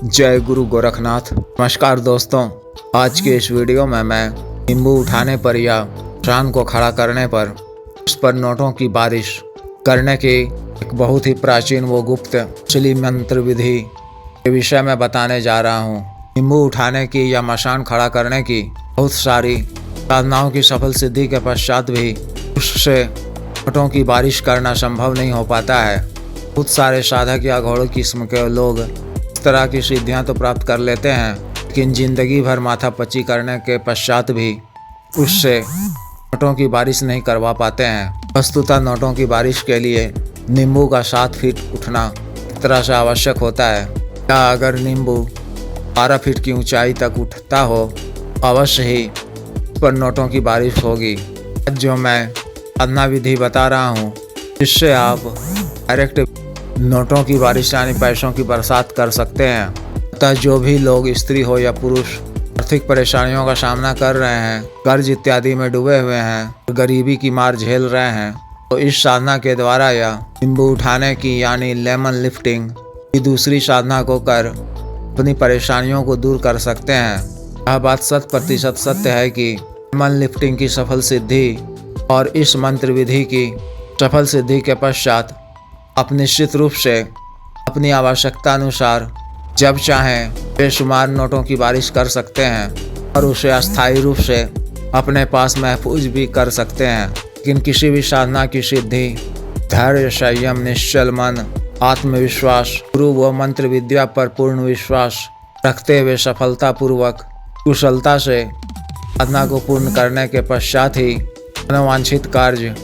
जय गुरु गोरखनाथ। नमस्कार दोस्तों, आज के इस वीडियो में मैं नींबू उठाने पर या शान को खड़ा करने पर उस पर नोटों की बारिश करने की एक बहुत ही प्राचीन व गुप्त असली मंत्र विधि के विषय में बताने जा रहा हूँ। नींबू उठाने की या मशान खड़ा करने की बहुत सारी साधनाओं की सफल सिद्धि के पश्चात भी उससे नोटों की बारिश करना संभव नहीं हो पाता है। बहुत सारे साधक या घोड़ किस्म के लोग इस तरह की सिद्धियां तो प्राप्त कर लेते हैं, लेकिन जिंदगी भर माथापच्ची करने के पश्चात भी उससे नोटों की बारिश नहीं करवा पाते हैं। वस्तुतः नोटों की बारिश के लिए नींबू का 7 फीट उठना एक तरह से आवश्यक होता है, या अगर नींबू 12 फीट की ऊंचाई तक उठता हो अवश्य ही उस पर नोटों की बारिश होगी। आज जो मैं साधना विधि बता रहा हूँ, जिससे आप डायरेक्ट नोटों की बारिश यानी पैसों की बरसात कर सकते हैं। अतः जो भी लोग स्त्री हो या पुरुष आर्थिक परेशानियों का सामना कर रहे हैं, कर्ज इत्यादि में डूबे हुए हैं, गरीबी की मार झेल रहे हैं, तो इस साधना के द्वारा या नींबू उठाने की यानी लेमन लिफ्टिंग की दूसरी साधना को कर अपनी परेशानियों को दूर कर सकते हैं। यह बात 100% सत्य है कि लेमन लिफ्टिंग की सफल सिद्धि और इस मंत्र विधि की सफल सिद्धि के पश्चात आप निश्चित रूप से अपनी आवश्यकता अनुसार जब चाहें बेशुमार नोटों की बारिश कर सकते हैं और उसे अस्थायी रूप से अपने पास महफूज भी कर सकते हैं। लेकिन किसी भी साधना की सिद्धि धैर्य, संयम, निश्चल मन, आत्मविश्वास, गुरु व मंत्र विद्या पर पूर्ण विश्वास रखते हुए सफलतापूर्वक कुशलता से साधना को पूर्ण करने के पश्चात ही मनोवांछित कार्य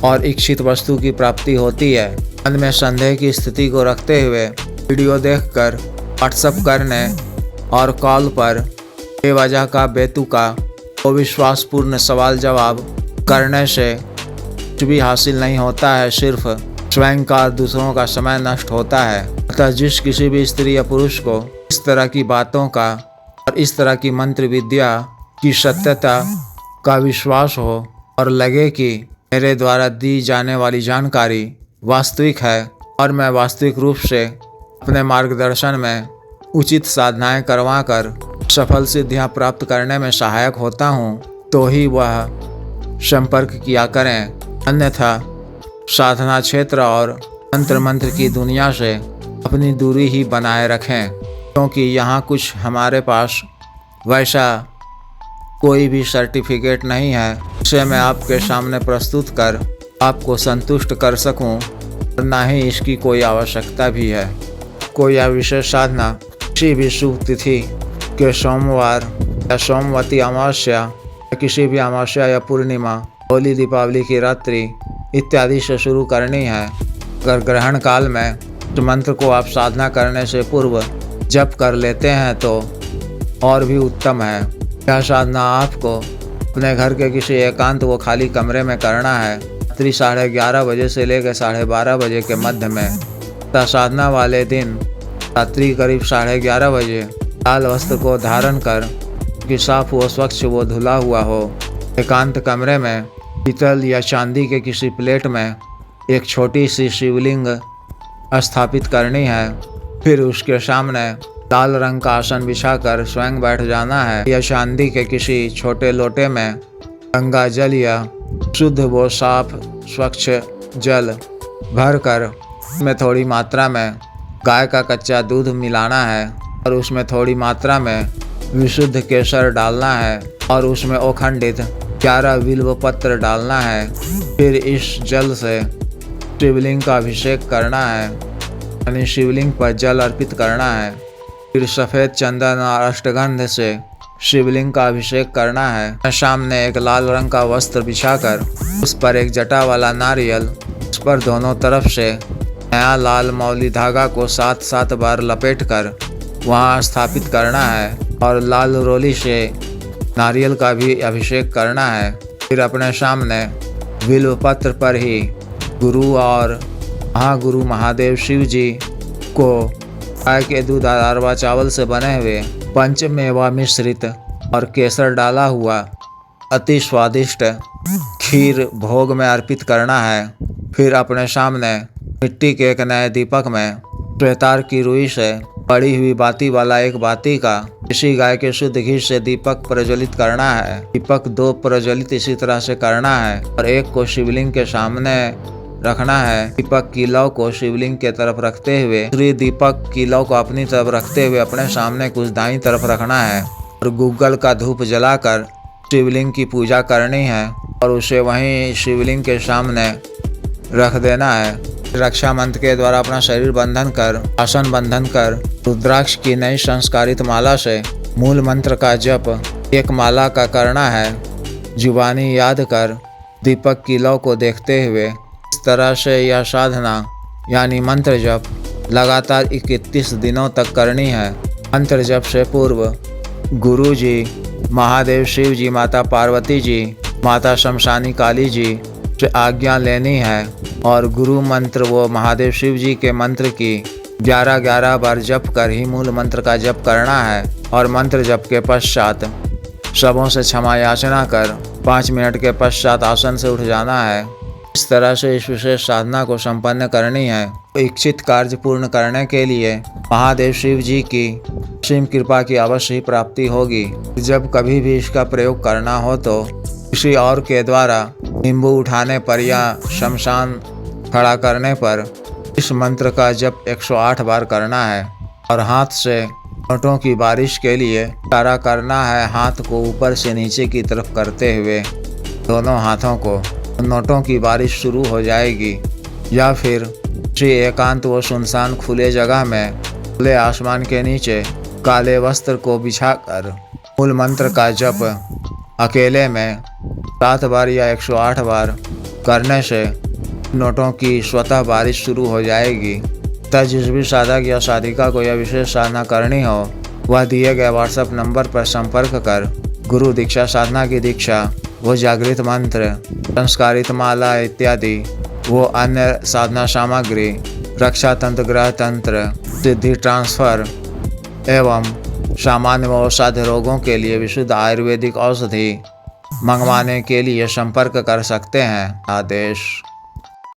और इच्छित वस्तु की प्राप्ति होती है। मन में संदेह की स्थिति को रखते हुए वीडियो देखकर व्हाट्सएप करने और कॉल पर बेवजह का बेतुका अविश्वासपूर्ण सवाल जवाब करने से कुछ भी हासिल नहीं होता है, सिर्फ स्वयं का दूसरों का समय नष्ट होता है। अतः जिस किसी भी स्त्री या पुरुष को इस तरह की बातों का और इस तरह की मंत्र विद्या की सत्यता का विश्वास हो और लगे कि मेरे द्वारा दी जाने वाली जानकारी वास्तविक है और मैं वास्तविक रूप से अपने मार्गदर्शन में उचित साधनाएं करवाकर सफल सिद्धियां प्राप्त करने में सहायक होता हूं, तो ही वह संपर्क किया करें। अन्यथा साधना क्षेत्र और मंत्र की दुनिया से अपनी दूरी ही बनाए रखें, क्योंकि यहाँ कुछ हमारे पास वैसा कोई भी सर्टिफिकेट नहीं है जिसे मैं आपके सामने प्रस्तुत कर आपको संतुष्ट कर सकूं, और ना ही इसकी कोई आवश्यकता भी है। कोई यह विशेष साधना किसी भी शुभ तिथि के सोमवार या सोमवती अमावस्या या किसी भी अमावस्या या पूर्णिमा, होली, दीपावली की रात्रि इत्यादि से शुरू करनी है। अगर ग्रहण काल में इस मंत्र को आप साधना करने से पूर्व जप कर लेते हैं तो और भी उत्तम है। यह साधना आपको अपने घर के किसी एकांत व खाली कमरे में करना है। रात्रि 11:30 बजे से लेकर 12:30 बजे के मध्य में तथा साधना वाले दिन रात्रि करीब 11:30 बजे लाल वस्त्र को धारण कर कि साफ व स्वच्छ व धुला हुआ हो, एकांत कमरे में पीतल या चांदी के किसी प्लेट में एक छोटी सी शिवलिंग स्थापित करनी है। फिर उसके सामने लाल रंग का आसन बिछाकर स्वयं बैठ जाना है, या चांदी के किसी छोटे लोटे में गंगा जल या शुद्ध व साफ स्वच्छ जल भरकर उसमें थोड़ी मात्रा में गाय का कच्चा दूध मिलाना है और उसमें थोड़ी मात्रा में विशुद्ध केसर डालना है और उसमें अखंडित 11 बिल्व पत्र डालना है। फिर इस जल से शिवलिंग का अभिषेक करना है, यानी शिवलिंग पर जल अर्पित करना है। फिर सफ़ेद चंदन और अष्टगंध से शिवलिंग का अभिषेक करना है। सामने एक लाल रंग का वस्त्र बिछाकर उस पर एक जटा वाला नारियल, उस पर दोनों तरफ से नया लाल मौली धागा को 7 बार लपेटकर वहां स्थापित करना है और लाल रोली से नारियल का भी अभिषेक करना है। फिर अपने सामने बिल्व पत्र पर ही गुरु और महागुरु महादेव शिव जी को गाय के दूध और अरवा चावल से बने हुए पंचमेवा मिश्रित और केसर डाला हुआ अति स्वादिष्ट खीर भोग में अर्पित करना है। फिर अपने सामने मिट्टी के एक नए दीपक में श्वेतार की रुई से पड़ी हुई बाती वाला एक बाती का इसी गाय के शुद्ध घी से दीपक प्रज्वलित करना है। दीपक 2 प्रज्वलित इसी तरह से करना है और एक को शिवलिंग के सामने रखना है। दीपक की लौ को शिवलिंग के तरफ रखते हुए दूसरी दीपक की लौ को अपनी तरफ रखते हुए अपने सामने कुछ दाईं तरफ रखना है और गूगल का धूप जलाकर शिवलिंग की पूजा करनी है और उसे वहीं शिवलिंग के सामने रख देना है। रक्षा मंत्र के द्वारा अपना शरीर बंधन कर आसन बंधन कर रुद्राक्ष की नई संस्कारित माला से मूल मंत्र का जप एक माला का करना है। जुबानी याद कर दीपक की लौ को देखते हुए इस तरह से यह साधना यानी मंत्र जप लगातार 31 दिनों तक करनी है। मंत्र जप से पूर्व गुरु जी, महादेव शिव जी, माता पार्वती जी, माता शमशानी काली जी से आज्ञा लेनी है और गुरु मंत्र व महादेव शिव जी के मंत्र की 11-11 बार जप कर ही मूल मंत्र का जप करना है और मंत्र जप के पश्चात सबों से क्षमा याचना कर 5 मिनट के पश्चात आसन से उठ जाना है। इस तरह से इस विशेष साधना को संपन्न करनी है। इच्छित कार्य पूर्ण करने के लिए महादेव शिव जी की असीम कृपा की अवश्य ही प्राप्ति होगी। जब कभी भी इसका प्रयोग करना हो तो किसी और के द्वारा नींबू उठाने पर या शमशान खड़ा करने पर इस मंत्र का जप 108 बार करना है और हाथ से नोटों की बारिश के लिए इशारा करना है। हाथ को ऊपर से नीचे की तरफ करते हुए दोनों हाथों को नोटों की बारिश शुरू हो जाएगी या फिर किसी एकांत व सुनसान खुले जगह में खुले आसमान के नीचे काले वस्त्र को बिछाकर मूल मंत्र का जप अकेले में 7 बार या 108 बार करने से नोटों की स्वतः बारिश शुरू हो जाएगी। तथा जिस भी साधक या साधिका को यह विशेष साधना करनी हो वह दिए गए व्हाट्सएप नंबर पर संपर्क कर गुरु दीक्षा, साधना की दीक्षा, वो जागृत मंत्र, संस्कारित माला इत्यादि वो अन्य साधना सामग्री, रक्षा तंत्र, ग्रह तंत्र, सिद्धि ट्रांसफर एवं सामान्य व असाध्य रोगों के लिए विशुद्ध आयुर्वेदिक औषधि मंगवाने के लिए संपर्क कर सकते हैं। आदेश।